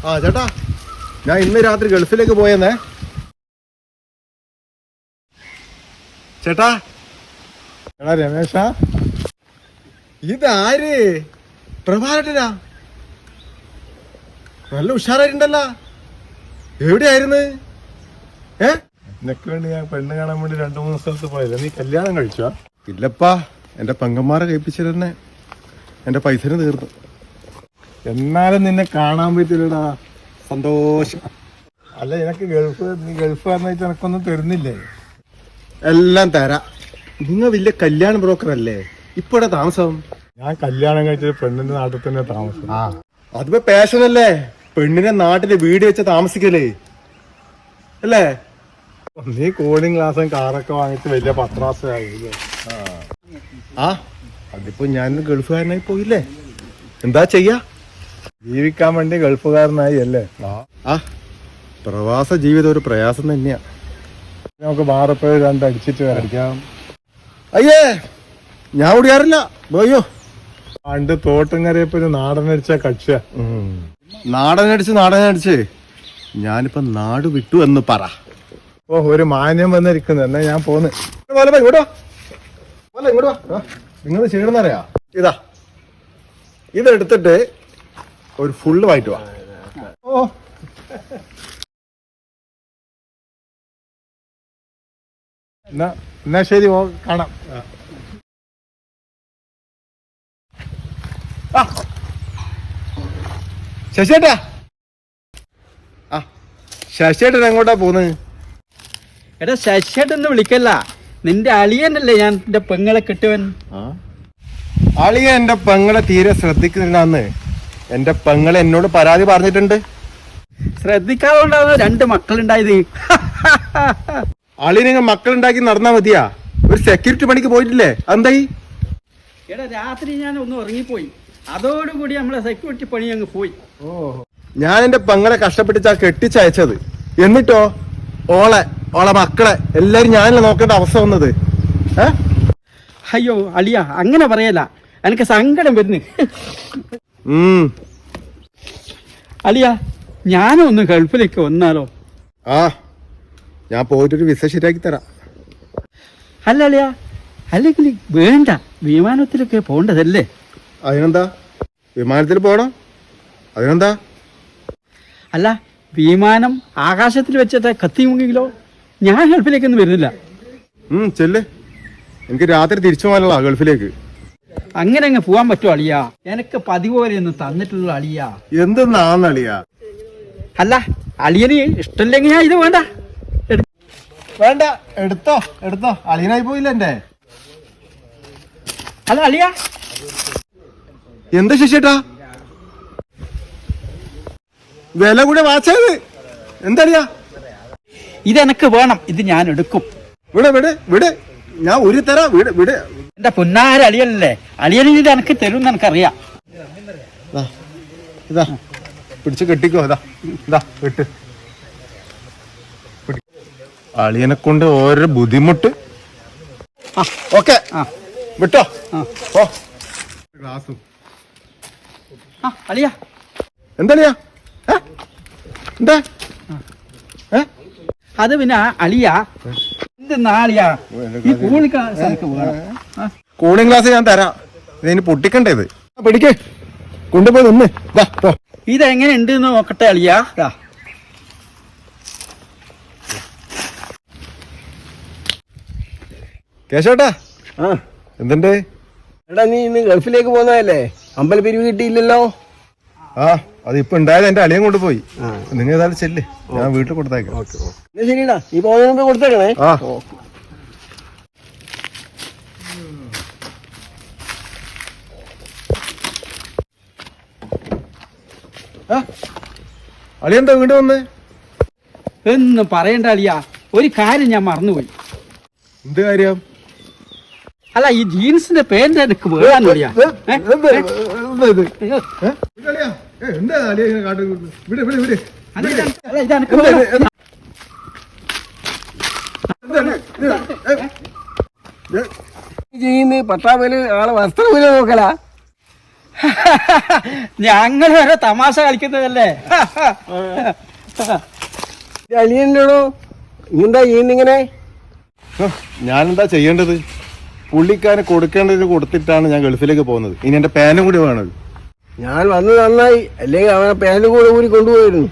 ആ ചേട്ടാ, ഞാൻ ഇന്ന് രാത്രി ഗൾഫിലേക്ക് പോയെന്നേ. ചേട്ടാ, എടാ രമേശ, ഇതാര്? പ്രഭാരട്ടനാ? നല്ല ഉഷാറായിട്ടുണ്ടല്ലോ. എവിടെയായിരുന്നു? നിനക്ക് വേണ്ടി ഞാൻ പെണ്ണ് കാണാൻ വേണ്ടി 2-3 സ്ഥലത്ത് പോയല്ലേ. നീ കല്യാണം കഴിച്ചോ? ഇല്ലപ്പാ, എന്റെ പെങ്ങന്മാരെ കഴിപ്പിച്ചു തന്നെ എന്റെ പൈസ തീർന്നു. എന്നാലും നിന്നെ കാണാൻ പറ്റില്ലടാ. സന്തോഷം. അല്ല, നീ ഗൾഫ് പറഞ്ഞിട്ട് എനക്കൊന്നും തരുന്നില്ലേ? എല്ലാം തരാം. നിങ്ങൾ വലിയ കല്യാണ ബ്രോക്കർ അല്ലേ? ഇപ്പോഴാ താമസം? ഞാൻ കല്യാണം കഴിച്ചത് പെണ്ണിന്റെ നാട്ടിൽ തന്നെ താമസം. അതിപ്പോ പാഷനല്ലേ? പെണ്ണിനെ നാട്ടില് വീട് വെച്ച് താമസിക്കലേ അല്ലേ? നീ കൂളിംഗ് ഗ്ലാസും കാറൊക്കെ വാങ്ങിച്ച് വലിയ പത്രാസായില്ലേ? ആ, അതിപ്പോ ഞാൻ ഗൾഫുകാരനായി പോയില്ലേ, എന്താ ചെയ്യാ? ജീവിക്കാൻ വേണ്ടി ഗൾഫുകാരനായി അല്ലേ? ആ, പ്രവാസ ജീവിതം ഒരു പ്രയാസം തന്നെയാ. നമുക്ക് ബാറപ്പോയി 2 അടിച്ചിട്ട് വരയ്ക്കാം. അയ്യേ, ഞാൻ ഓടിയാറില്ല. പോയോ? പണ്ട് തോട്ടും കറിയപ്പോ നാടനടിച്ച കക്ഷിയ. നാടനടിച്ച് ഞാനിപ്പോ നാട് വിട്ടു എന്ന് പറ. ഓ, ഒരു മാന്യം വന്നിരിക്കുന്നു. എന്നാ ഞാൻ പോന്ന്. ഇങ്ങോട്ടോ നിങ്ങൾ ചെയ്യണമെന്നറിയാ. ഇതാ, ഇതെടുത്തിട്ട് ഒരു ഫുള്ള് വായിട്ട് വാ. ഓ, എന്നാ ശരി, കാണാം. ശശിയേട്ടാ, ശശിയേട്ടൻ എങ്ങോട്ടാ പോന്ന്? എടാ, ശശിയേട്ടന്ന് വിളിക്കല്ല, നിന്റെ അളിയനല്ലേ ഞാൻ എന്റെ പെങ്ങളെ കെട്ടുവൻ. അളിയ എന്റെ പെങ്ങളെ തീരെ ശ്രദ്ധിക്കുന്നില്ലെന്ന് എന്റെ പെങ്ങളെ എന്നോട് പരാതി പറഞ്ഞിട്ടുണ്ട്. ശ്രദ്ധിക്കാതുകൊണ്ടാണ് 2 മക്കളുണ്ടായത്. അളിയനെ മക്കളുണ്ടാക്കി നടന്നാ മതിയാ? ഒരു സെക്യൂരിറ്റി പണിക്ക് പോയിട്ടില്ലേ? എന്തായി? എടാ, രാത്രി ഞാൻ ഒന്ന് ഉറങ്ങിപ്പോയി, അതോടുകൂടി നമ്മളെ സെക്യൂരിറ്റി പണി അങ്ങ് പോയി. ഞാൻ എന്റെ പെങ്ങളെ കഷ്ടപ്പെട്ടിച്ചാ കെട്ടിച്ചയച്ചത്. എന്നിട്ടോ ഓളെ മക്കളെ എല്ലാരും ഞാനല്ലേ നോക്കേണ്ട അവസ്ഥ വന്നത്. അയ്യോ അളിയ, അങ്ങനെ പറയല, എനിക്ക് സങ്കടം വരുന്നു. അളിയ, ഞാനും ഒന്ന് ഗൾഫിലേക്ക് വന്നാലോ? ആ, ഞാൻ പോയിട്ടൊരു വിസ ശരിയാക്കി തരാം. അല്ല അളിയ, അല്ലെങ്കിൽ വേണ്ട, വിമാനത്തിലൊക്കെ പോണ്ടതല്ലേ? അതിനെന്താ? വിമാനത്തിൽ പോകണം, അതിനെന്താ? അല്ല, വിമാനം ആകാശത്തിൽ വെച്ചിട്ട് കത്തിമുങ്ങിലോ? ഞാൻ ഗൾഫിലേക്കൊന്നും വരുന്നില്ല. ചെല്ല്, എനിക്ക് രാത്രി തിരിച്ചു പോകാനുള്ള ഗൾഫിലേക്ക്. അങ്ങനെ അങ്ങ് പോവാൻ പറ്റുമോ അളിയ? എനിക്ക് പതിവ് പോലെ ഒന്നും തന്നിട്ടുള്ള അളിയ. എന്തെന്നാന്ന് അളിയ? അല്ല, അളിയന് ഇഷ്ടമില്ലെങ്കിൽ ഞാൻ ഇത് വേണ്ട. വേണ്ട, എടുത്തോ. അളിയനായി പോയില്ല എന്റെ. അല്ല അളിയ, എന്താ ശശിയേട്ടാ വില കൂടെ വാച്ചത്? എന്തളിയാ? ഇതെനക്ക് വേണം, ഇത് ഞാൻ എടുക്കും. വിട്, ഞാൻ ഒരു തരാ. വിട്. എന്റെ പൊന്നാര അളിയല്ലേ, അളിയന് ഇത് എനക്ക് തരും എനിക്കറിയാം. ഇതാ പിടിച്ച് കെട്ടിക്കോ. ഇതാ വിട്ട്. അളിയനെ കൊണ്ട് ഓരോ ബുദ്ധിമുട്ട്. ഓക്കെ, വിട്ടോ. ഗ്ലാസും. അളിയ, എന്തളിയാ? എന്താ? അത് പിന്നെ അളിയ, എന്തെന്നാളിയാ ഈ കൂളിംഗ് ഗ്ലാസ് എനിക്ക് വേണം. കൂളിംഗ് ഗ്ലാസ് ഞാൻ തരാം. ഇതിന് പൊട്ടിക്കണ്ടേത്. പിടിക്ക്, കൊണ്ടുപോയി നിന്ന്. ഇതെങ്ങനെ ഉണ്ട് നോക്കട്ടെ അളിയ. കേശോട്ടാ, എന്തുണ്ട്? എടാ, നീ ഇന്ന് ഗൾഫിലേക്ക് പോന്നതല്ലേ? അമ്പലപ്പിരിവ് കിട്ടിയില്ലല്ലോ. അതിപ്പോ ഉണ്ടായത് എന്റെ അളിയൻ കൊണ്ടുപോയി. നിങ്ങൾ ഏതായാലും ചെല്ല്, ഞാൻ വീട്ടിൽ കൊടുത്തേക്കാം. ശരിടാ, നീ പോകുന്നതിന് കൊടുത്തേക്കണേ. അളിയെന്താ വീണ്ടും വന്ന്? എന്ന് പറയണ്ട അളിയ, ഒരു കാര്യം ഞാൻ മറന്നുപോയി. എന്ത് കാര്യം? അല്ല, ഈ ജീൻസിന്റെ പാന്റ് എനിക്ക് വേണം അളിയ. ചെയ്യുന്ന പട്ടാമേല് ആളെ വസ്ത്രം നോക്കല. ഞങ്ങൾ വരെ തമാശ കളിക്കുന്നതല്ലേ? അളിയനോടോ നീന്താ ചെയ്യുന്നിങ്ങനെ? ഞാനെന്താ ചെയ്യേണ്ടത്? പുള്ളിക്കാരന് കൊടുക്കേണ്ടത് കൊടുത്തിട്ടാണ് ഞാൻ ഗൾഫിലേക്ക് പോകുന്നത്. ഇനി എന്റെ പാനും കൂടി വേണത്. ഞാൻ വന്ന് നന്നായി, അല്ലെങ്കിൽ അവനെ പേന്റെ കൂടെ കൂടി കൊണ്ടുപോയിരുന്നു.